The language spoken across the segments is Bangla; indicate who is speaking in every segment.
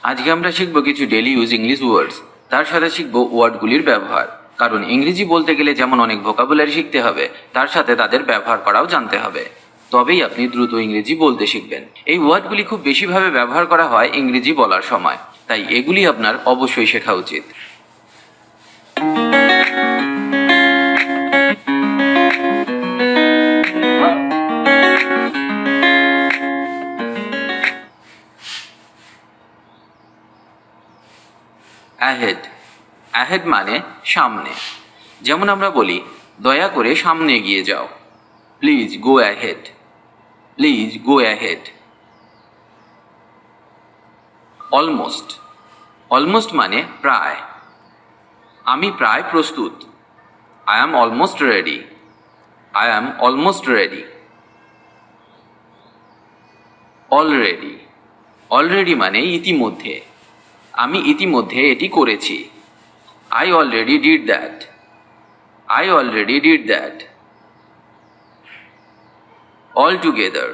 Speaker 1: আজকে আমরা শিখব কিছু ডেলি ইউজ ইংলিশ ওয়ার্ডস, তার সাথে শিখব ওয়ার্ডগুলির ব্যবহার। কারণ ইংরেজি বলতে গেলে যেমন অনেক ভোকাবুলারি শিখতে হবে, তার সাথে তাদের ব্যবহার করাও জানতে হবে, তবেই আপনি দ্রুত ইংরেজি বলতে শিখবেন। এই ওয়ার্ডগুলি খুব বেশিভাবে ব্যবহার করা হয় ইংরেজি বলার সময়, তাই এগুলি আপনার অবশ্যই শেখা উচিত। অ্যাহেড। অ্যাহেড মানে সামনে। যেমন আমরা বলি, দয়া করে সামনে এগিয়ে যাও, please go ahead, please go ahead. Almost. Almost মানে প্রায়। আমি প্রায় প্রস্তুত, I am almost ready, I am almost ready. Already. Already মানে ইতিমধ্যে, আমি ইতিমধ্যে এটি করেছি, I already did that, I already did that. All together.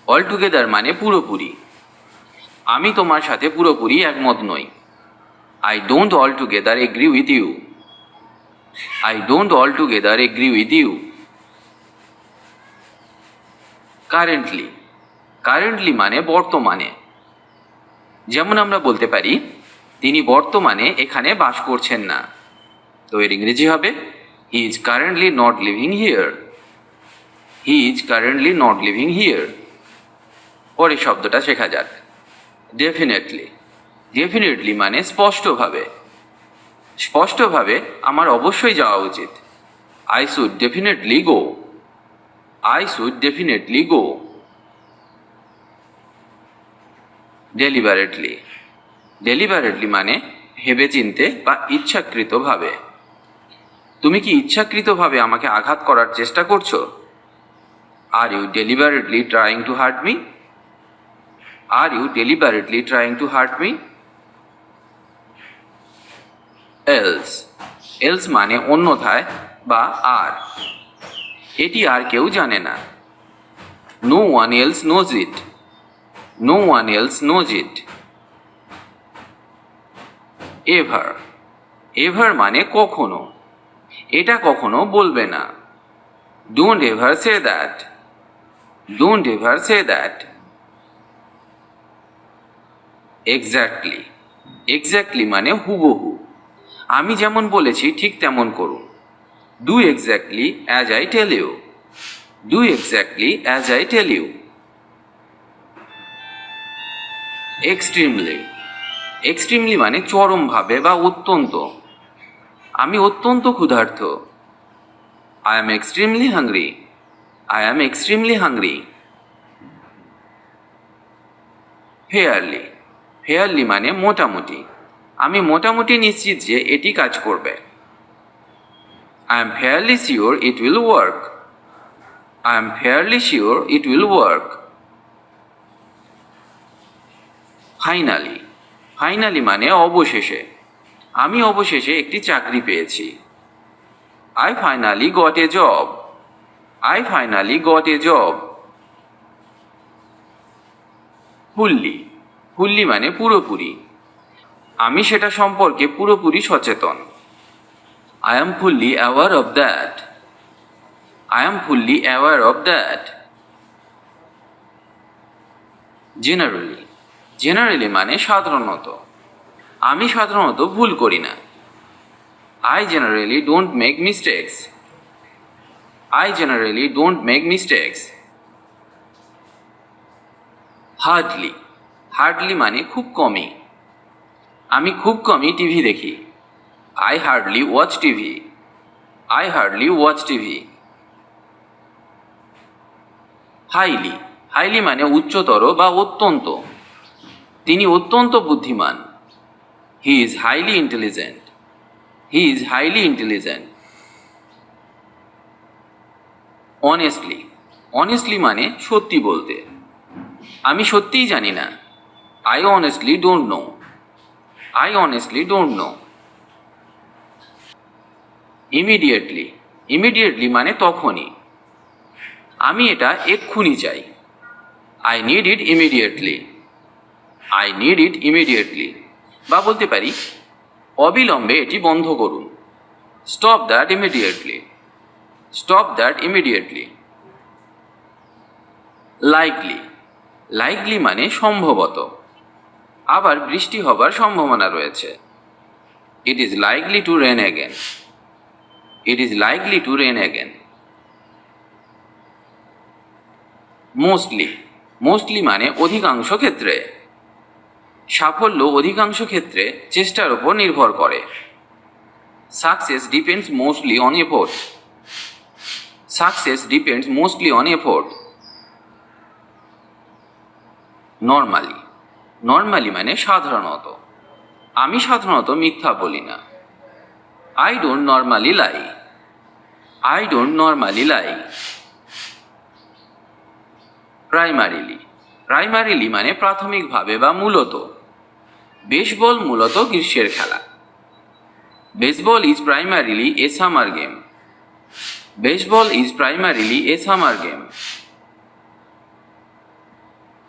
Speaker 1: All together মানে পুরোপুরি, আমি তোমার সাথে পুরোপুরি একমত নই, I don't all together agree with you, I don't all together agree with you. Currently. Currently মানে বর্তমানে। যেমন আমরা বলতে পারি, তিনি বর্তমানে এখানে বাস করছেন না, তো এর ইংরেজি হবে he is currently not living here, he is currently not living here. পরের শব্দটা শেখা যাক, ডেফিনেটলি। ডেফিনেটলি মানে স্পষ্টভাবে। স্পষ্টভাবে আমার অবশ্যই যাওয়া উচিত, I should definitely go, I should definitely go. Deliberately. Deliberately মানে ভেবেচিন্তে বা ইচ্ছাকৃতভাবে। তুমি কি ইচ্ছাকৃতভাবে আমাকে আঘাত করার চেষ্টা করছো? Are you deliberately trying to hurt me? Are you deliberately trying to hurt me? Else. Else মানে অন্যথায় বা আর। এটি আর কেউ জানে না, no one else knows it, no one else knows it. Ever. Ever মানে কখনো, এটা কখনো বলবে না, don't ever say that, don't ever say that. Exactly. Exactly মানে হুবহু, আমি যেমন বলেছি ঠিক তেমন করুন, do exactly as I tell you, do exactly as I tell you. Extremely. Extremely মানে চরমভাবে বা অত্যন্ত, আমি অত্যন্ত ক্ষুধার্ত, I am extremely hungry, I am extremely hungry. Fairly. Fairly মানে মোটামুটি, আমি মোটামুটি নিশ্চিত যে এটি কাজ করবে, I am fairly sure it will work, I am fairly sure it will work. Finally. Finally মানে অবশেষে, আমি অবশেষে একটি চাকরি পেয়েছি, I finally got a job, I finally got a job. Fully. Fully মানে পুরোপুরি, আমি সেটা সম্পর্কে পুরোপুরি সচেতন, I am fully aware of that, I am fully aware of that. Generally. Generally মানে সাধারণত, আমি সাধারণত ভুল করি না, I generally don't make mistakes, I generally don't make mistakes. Hardly. Hardly মানে খুব কমই, আমি খুব কমই টিভি দেখি, I hardly watch TV, I hardly watch TV. Highly. Highly মানে উচ্চতর বা অত্যন্ত, তিনি অত্যন্ত বুদ্ধিমান, he is highly intelligent, he is highly intelligent. Honestly. Honestly মানে সত্যি বলতে, আমি সত্যিই জানি না, I honestly don't know, I honestly don't know. Immediately. Immediately মানে তখনই, আমি এটা এক্ষুনি চাই, I need it immediately, I need it immediately. বা বলতে পারি অবিলম্বে এটি বন্ধ করুন। Stop that immediately. Stop that immediately. Likely. Likely মানে সম্ভবত। আবার বৃষ্টি হবার সম্ভাবনা রয়েছে। It is likely to rain again. It is likely to rain again. Mostly. Mostly মানে অধিকাংশ ক্ষেত্রে। সাফল্য অধিকাংশ ক্ষেত্রে চেষ্টার উপর নির্ভর করে। Success depends mostly on effort. Success depends mostly on effort. Normally. Normally মানে সাধারণত। আমি সাধারণত মিথ্যা বলি না। I don't normally lie. I don't normally lie. Primarily. Primarily মানে প্রাথমিকভাবে বা মূলত। বেসবল মূলত গ্রীষ্মের খেলা। Baseball is primarily a summer game. Baseball is primarily a summer game.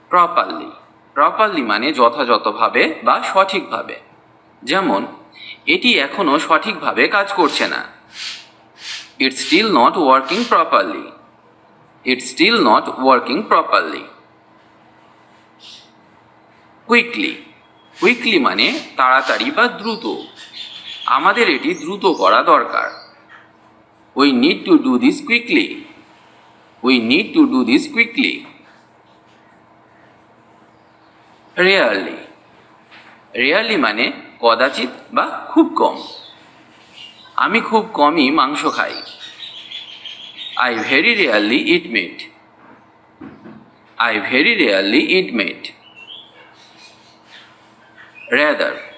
Speaker 1: Properly. Properly মানে যথাযথভাবে বা সঠিকভাবে। যেমন এটি এখনো সঠিকভাবে কাজ করছে না। It's still not working properly. It's still not working properly. Quickly. Quickly মানে তাড়াতাড়ি বা দ্রুত। আমাদের এটি দ্রুত করা দরকার। We need to do this quickly. We need to do this quickly. Rarely. Rarely মানে কদাচিৎ বা খুব কম। আমি খুব কমই মাংস খাই। I very rarely eat meat. I very rarely eat meat. Rather.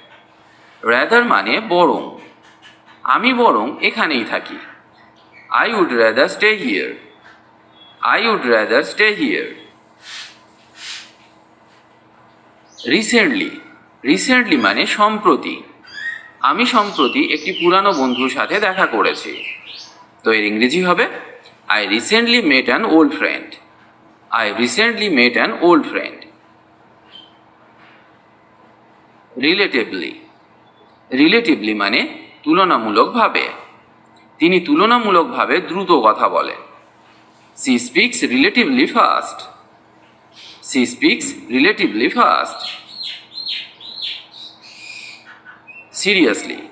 Speaker 1: Rather মানে বরং। আমি বরং এখানেই থাকি। I would rather stay here. I would rather stay here. Recently. Recently মানে সম্প্রতি। আমি সম্প্রতি একটি পুরানো বন্ধুর সাথে দেখা করেছি। তো এর ইংরেজি হবে I recently met an old friend. I recently met an old friend. Relatively. Relatively মানে তুলনামূলকভাবে। তিনি তুলনামূলকভাবে দ্রুত কথা বলেন। She speaks relatively fast. She speaks relatively fast. Seriously.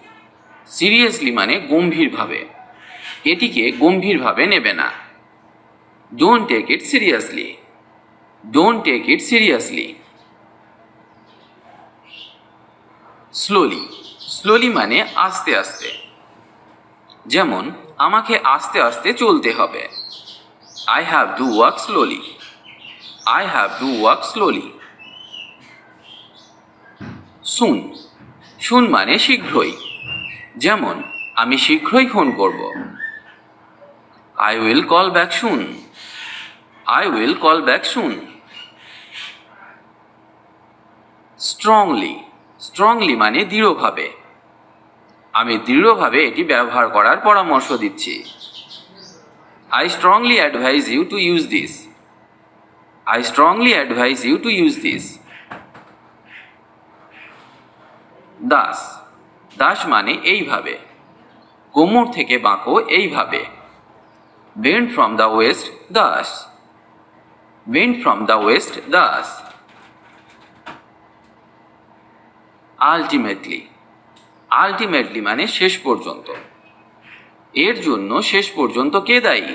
Speaker 1: Seriously মানে গম্ভীরভাবে। এটিকে গম্ভীরভাবে নেবে না। Don't take it seriously. Don't take it seriously. Slowly. Slowly মানে আস্তে আস্তে। যেমন আমাকে আস্তে আস্তে চলতে হবে। I have to walk slowly. I have to walk slowly. Soon. Soon মানে শীঘ্রই। যেমন আমি শীঘ্রই ফোন করব। I will call back soon. I will call back soon. Strongly. Strongly মানে দৃঢ়ভাবে। আমি দৃঢ়ভাবে এটি ব্যবহার করার পরামর্শ দিচ্ছি। I strongly advise you to use this. I strongly advise you to use this. Thus. Thus মানে এইভাবে। কোমর থেকে বাঁকো এইভাবে। Bend from the waist thus. Bend from the waist thus. Ultimately. Ultimately মানে শেষ পর্যন্ত। এর জন্য শেষ পর্যন্ত কে দায়ী?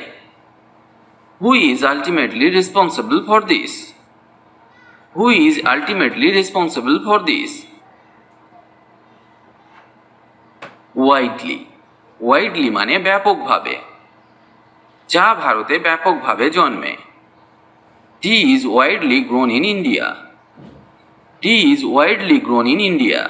Speaker 1: Who is ultimately responsible for this? Who is ultimately responsible for this? Widely. Widely মানে ব্যাপকভাবে। চা ভারতে ব্যাপকভাবে জন্মে। Tea is widely grown in India. Tea is widely grown in India.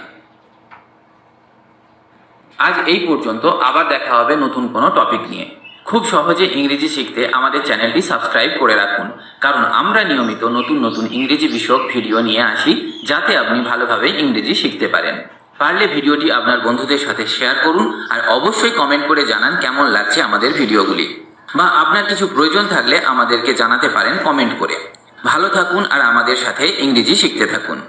Speaker 1: আজ এই পর্যন্ত। আবার দেখা হবে নতুন কোনো টপিক নিয়ে। খুব সহজে ইংরেজি শিখতে আমাদের চ্যানেলটি সাবস্ক্রাইব করে রাখুন, কারণ আমরা নিয়মিত নতুন নতুন ইংরেজি বিষয়ক ভিডিও নিয়ে আসি, যাতে আপনি ভালোভাবে ইংরেজি শিখতে পারেন। পারলে ভিডিওটি আপনার বন্ধুদের সাথে শেয়ার করুন, আর অবশ্যই কমেন্ট করে জানান কেমন লাগছে আমাদের ভিডিওগুলি। বা আপনার কিছু প্রয়োজন থাকলে আমাদেরকে জানাতে পারেন কমেন্ট করে। ভালো থাকুন আর আমাদের সাথে ইংরেজি শিখতে থাকুন।